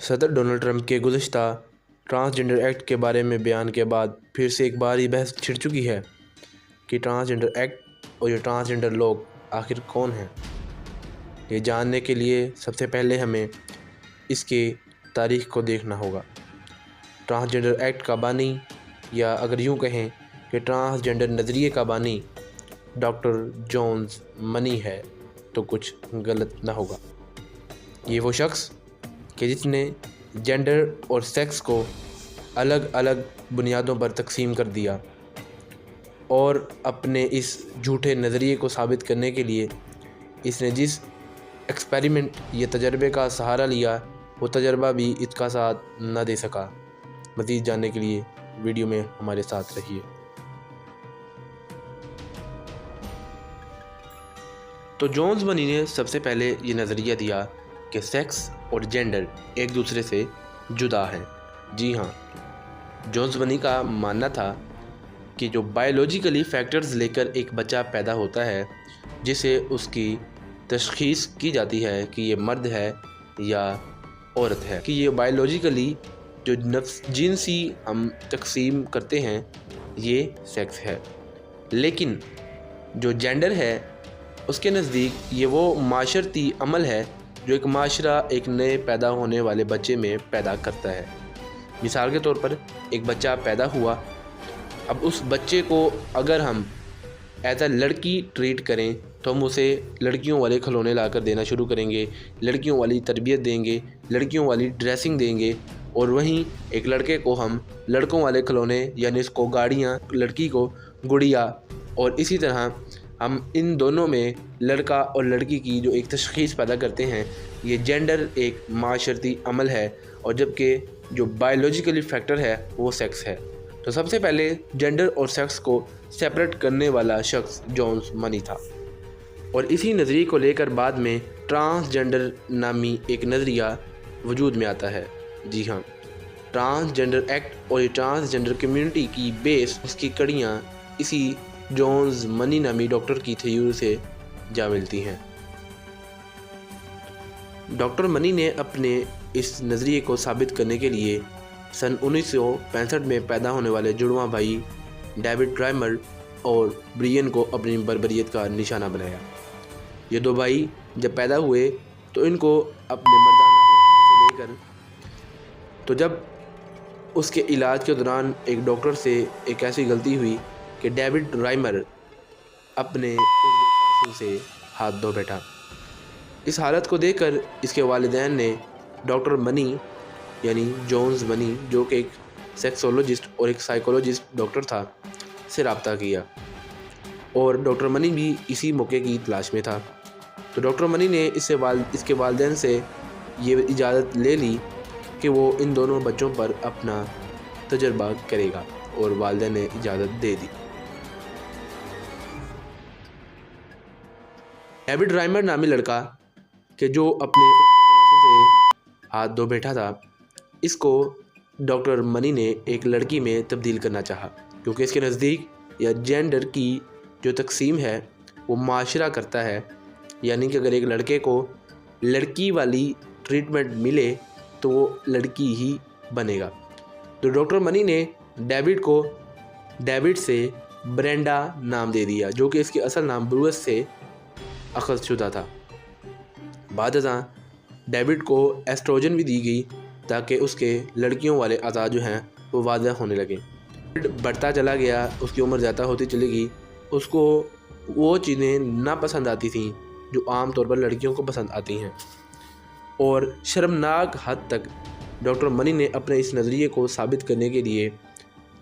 सदर Donald Trump के गुज़श्ता transgender act के बारे में बयान के बाद फिर से एक बार ये बहस छिड़ चुकी है कि ट्रांसजेंडर एक्ट और ये ट्रांसजेंडर लोग आखिर कौन हैं। ये जानने के लिए सबसे पहले हमें इसके तारीख़ को देखना होगा। ट्रांसजेंडर एक्ट का बानी, या अगर यूँ कहें कि ट्रांसजेंडर नज़रिए का बानी डॉक्टर जॉन्स मनी है, तो कुछ गलत ना होगा। ये वो शख्स कि जिसने जेंडर और सेक्स को अलग अलग बुनियादों पर तकसीम कर दिया और अपने इस झूठे नज़रिए को साबित करने के लिए इसने जिस एक्सपेरिमेंट या तजर्बे का सहारा लिया, वो तजर्बा भी इसका साथ न दे सका। मज़ीद जानने के लिए वीडियो में हमारे साथ रहिए। तो जॉन्स मनी ने सबसे पहले ये नज़रिया दिया कि सेक्स और जेंडर एक दूसरे से जुदा हैं। जी हाँ, जॉन्स मनी का मानना था कि जो बायोलॉजिकली फैक्टर्स लेकर एक बच्चा पैदा होता है, जिसे उसकी तशख़ीस की जाती है कि ये मर्द है या औरत है, कि ये बायोलॉजिकली जो जिनसी हम तकसीम करते हैं ये सेक्स है। लेकिन जो जेंडर है उसके नज़दीक ये वो माशरती अमल है जो एक माशरा एक नए पैदा होने वाले बच्चे में पैदा करता है। मिसाल के तौर पर एक बच्चा पैदा हुआ, अब उस बच्चे को अगर हम एज अ लड़की ट्रीट करें तो हम उसे लड़कियों वाले खिलौने लाकर देना शुरू करेंगे, लड़कियों वाली तरबियत देंगे, लड़कियों वाली ड्रेसिंग देंगे। और वहीं एक लड़के को हम लड़कों वाले खिलौने यानी इसको गाड़ियाँ, लड़की को गुड़िया, और इसी तरह हम इन दोनों में लड़का और लड़की की जो एक तशख़ीस पैदा करते हैं। ये जेंडर एक माशरती अमल है, और जबकि जो बायोलॉजिकली फैक्टर है वो सेक्स है। तो सबसे पहले जेंडर और सेक्स को सेपरेट करने वाला शख्स जॉन्स मनी था, और इसी नज़रिए को लेकर बाद में ट्रांसजेंडर नामी एक नज़रिया वजूद में आता है। जी हाँ, ट्रांसजेंडर एक्ट और ये ट्रांसजेंडर कम्युनिटी की बेस, इसकी कड़ियाँ इसी जॉन्स मनी नामी डॉक्टर की थ्योरी से जा मिलती हैं। डॉक्टर मनी ने अपने इस नज़रिए को साबित करने के लिए सन 1965 में पैदा होने वाले जुड़वां भाई डेविड राइमर और ब्रियन को अपनी बर्बरियत का निशाना बनाया। ये दो भाई जब पैदा हुए तो इनको अपने मर्दाना से लेकर, तो जब उसके इलाज के दौरान एक डॉक्टर से एक ऐसी गलती हुई कि डेविड राइमर अपने आंसू से हाथ धो बैठा। इस हालत को देखकर इसके वालिदैन ने डॉक्टर मनी यानी जॉन्स मनी, जो कि एक सेक्सोलॉजिस्ट और एक साइकोलॉजिस्ट डॉक्टर था, से रब्ता किया, और डॉक्टर मनी भी इसी मौके की तलाश में था। तो डॉक्टर मनी ने इसके वालिदैन से ये इजाज़त ले ली कि वो इन दोनों बच्चों पर अपना तजर्बा करेगा, और वालिदैन ने इजाज़त दे दी। डेविड राइमर नामी लड़का कि जो अपने आंसू से हाथ धो बैठा था, इसको डॉक्टर मनी ने एक लड़की में तब्दील करना चाहा, क्योंकि इसके नज़दीक या जेंडर की जो तकसीम है वो माशरा करता है, यानी कि अगर एक लड़के को लड़की वाली ट्रीटमेंट मिले तो वो लड़की ही बनेगा। तो डॉक्टर मनी ने डेविड से ब्रेंडा नाम दे दिया, जो कि इसके असल नाम ब्रूस से अखज़ शुदा था। बाद डेविड को एस्ट्रोजन भी दी गई ताकि उसके लड़कियों वाले अज़ा जो हैं वो वाज़ह होने लगे। डेविड बढ़ता चला गया, उसकी उम्र ज़्यादा होती चली गई, उसको वो चीज़ें ना पसंद आती थीं जो आम तौर पर लड़कियों को पसंद आती हैं, और शर्मनाक हद तक डॉक्टर मनी ने अपने इस नज़रिए को साबित करने के लिए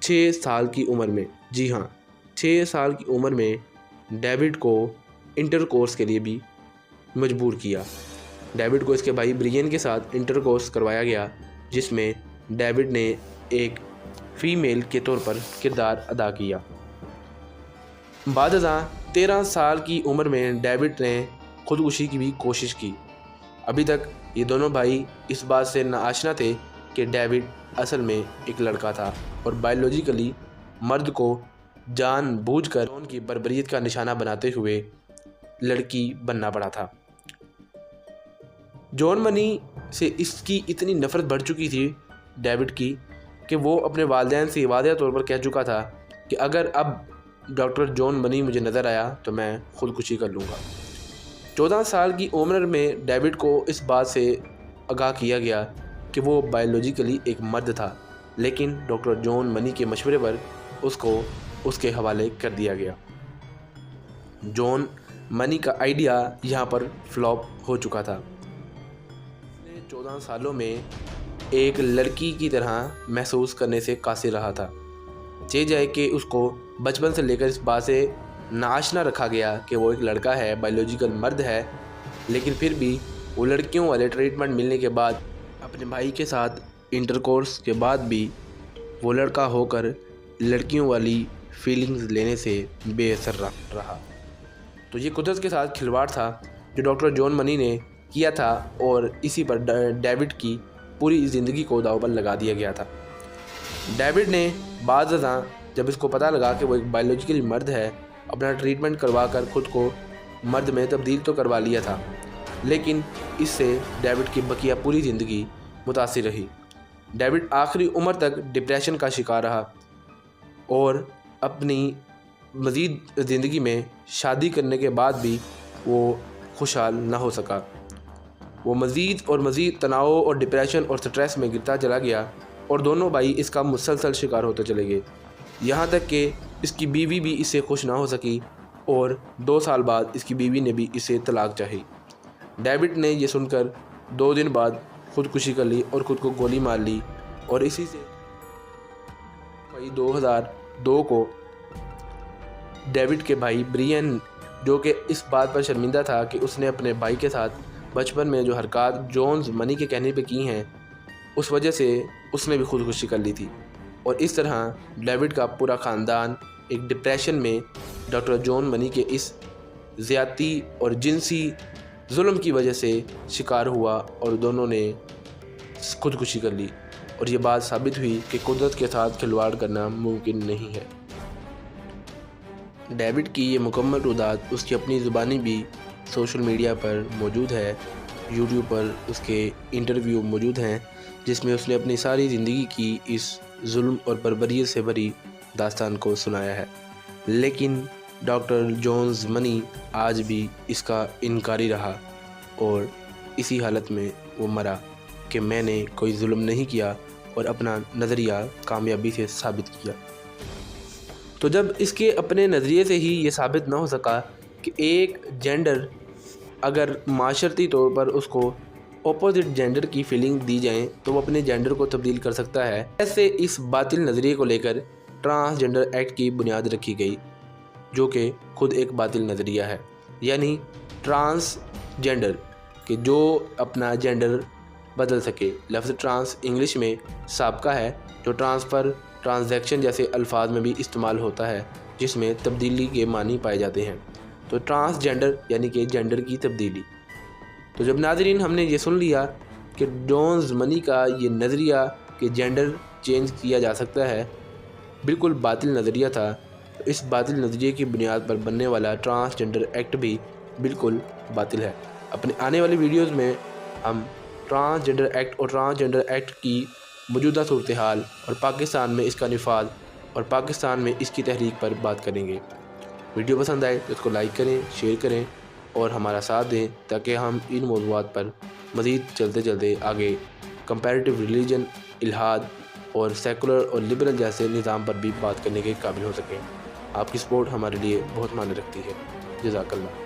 6 साल की उम्र में, जी हाँ 6 साल की उम्र में, डेविड को इंटरकोर्स के लिए भी मजबूर किया। डेविड को इसके भाई ब्रियन के साथ इंटरकोर्स करवाया गया, जिसमें डेविड ने एक फ़ीमेल के तौर पर किरदार अदा किया। बाद 13 साल की उम्र में डेविड ने खुदकुशी की भी कोशिश की। अभी तक ये दोनों भाई इस बात से नाआशना थे कि डेविड असल में एक लड़का था, और बायोलॉजिकली मर्द को जानबूझकर उनकी बर्बरियत का निशाना बनाते हुए लड़की बनना पड़ा था। जॉन मनी से इसकी इतनी नफ़रत बढ़ चुकी थी डेविड की कि वो अपने वालिदैन से वाज़ेह तौर पर कह चुका था कि अगर अब डॉक्टर जॉन मनी मुझे नज़र आया तो मैं ख़ुदकुशी कर लूँगा। 14 साल की उम्र में डेविड को इस बात से आगाह किया गया कि वो बायोलॉजिकली एक मर्द था, लेकिन डॉक्टर जॉन मनी के मशवरे पर उसको उसके हवाले कर दिया गया। जॉन मनी का आइडिया यहाँ पर फ्लॉप हो चुका था। 14 सालों में एक लड़की की तरह महसूस करने से कासिर रहा था। चे जाए कि उसको बचपन से लेकर इस बात से नाआशना रखा गया कि वो एक लड़का है, बायोलॉजिकल मर्द है, लेकिन फिर भी वो लड़कियों वाले ट्रीटमेंट मिलने के बाद अपने भाई के साथ इंटरकोर्स के बाद भी वो लड़का होकर लड़कियों वाली फीलिंग्स लेने से बेअसर रहा। तो ये कुदरत के साथ खिलवाड़ था जो डॉक्टर जॉन मनी ने किया था और इसी पर डेविड की पूरी ज़िंदगी को दांव पर लगा दिया गया था। डेविड ने बाज़ जब इसको पता लगा कि वो एक बायोलॉजिकल मर्द है, अपना ट्रीटमेंट करवा कर ख़ुद को मर्द में तब्दील तो करवा लिया था, लेकिन इससे डेविड की बकिया पूरी ज़िंदगी मुतासिर रही। डेविड आखिरी उम्र तक डिप्रेशन का शिकार रहा और अपनी मज़ीद ज़िंदगी में शादी करने के बाद भी वो खुशहाल न हो सका। वो मज़ीद और मज़ीद तनाव और डिप्रेशन और स्ट्रेस में गिरता चला गया और दोनों भाई इसका मुसलसल शिकार होते चले गए, यहाँ तक कि इसकी बीवी भी इससे खुश ना हो सकी और 2 साल बाद इसकी बीवी ने भी इसे तलाक चाही। डेविड ने यह सुनकर 2 दिन बाद ख़ुदकुशी कर ली और ख़ुद को गोली मार ली और इसी से मई 2002 को डेविड के भाई ब्रियन, जो कि इस बात पर शर्मिंदा था कि उसने अपने भाई के साथ बचपन में जो हरकत जॉन मनी के कहने पे की हैं, उस वजह से उसने भी ख़ुदकुशी कर ली थी। और इस तरह डेविड का पूरा ख़ानदान एक डिप्रेशन में डॉक्टर जॉन मनी के इस ज़्यादती और जिनसी जुल्म की वजह से शिकार हुआ और दोनों ने ख़ुदकुशी कर ली। और ये बात साबित हुई कि कुदरत के साथ खिलवाड़ करना मुमकिन नहीं है। डेविड की ये मुकम्मल रुदात उसकी अपनी ज़ुबानी भी सोशल मीडिया पर मौजूद है। यूट्यूब पर उसके इंटरव्यू मौजूद हैं जिसमें उसने अपनी सारी ज़िंदगी की इस जुल्म और बर्बरियत से भरी दास्तान को सुनाया है, लेकिन डॉक्टर जॉन मनी आज भी इसका इनकारी रहा और इसी हालत में वो मरा कि मैंने कोई जुल्म नहीं किया और अपना नज़रिया कामयाबी से साबित किया। तो जब इसके अपने नज़रिए से ही ये साबित ना हो सका कि एक जेंडर अगर माशरती तौर पर उसको अपोजिट जेंडर की फीलिंग दी जाए तो वो अपने जेंडर को तब्दील कर सकता है, ऐसे इस बातिल नज़रिए को लेकर ट्रांसजेंडर एक्ट की बुनियाद रखी गई, जो कि खुद एक बातिल नज़रिया है। यानी ट्रांसजेंडर कि जो अपना जेंडर बदल सके। लफ्ज़ ट्रांस इंग्लिश में साबका है, जो ट्रांसफ़र, ट्रांजैक्शन जैसे अल्फाज में भी इस्तेमाल होता है, जिसमें तब्दीली के मानी पाए जाते हैं। तो ट्रांसजेंडर यानी कि जेंडर की तब्दीली। तो जब नाज़रीन हमने ये सुन लिया कि जॉन मनी का ये नज़रिया कि जेंडर चेंज किया जा सकता है बिल्कुल बातिल नज़रिया था, तो इस बातिल नज़रिए की बुनियाद पर बनने वाला ट्रांसजेंडर एक्ट भी बिल्कुल बातिल है। अपने आने वाली वीडियोज़ में हम ट्रांसजेंडर एक्ट और ट्रांसजेंडर एक्ट की मौजूदा सूरत हाल और पाकिस्तान में इसका निफाज और पाकिस्तान में इसकी तहरीक पर बात करेंगे। वीडियो पसंद आए तो इसको लाइक करें, शेयर करें और हमारा साथ दें ताकि हम इन मौज़ूआत पर मज़ीद चलते आगे कंपैरेटिव रिलीजन, इल्हाद और सेकुलर और लिबरल जैसे निज़ाम पर भी बात करने के काबिल हो सकें। आपकी सपोर्ट हमारे लिए बहुत मायने रखती है। जज़ाकल्लाह।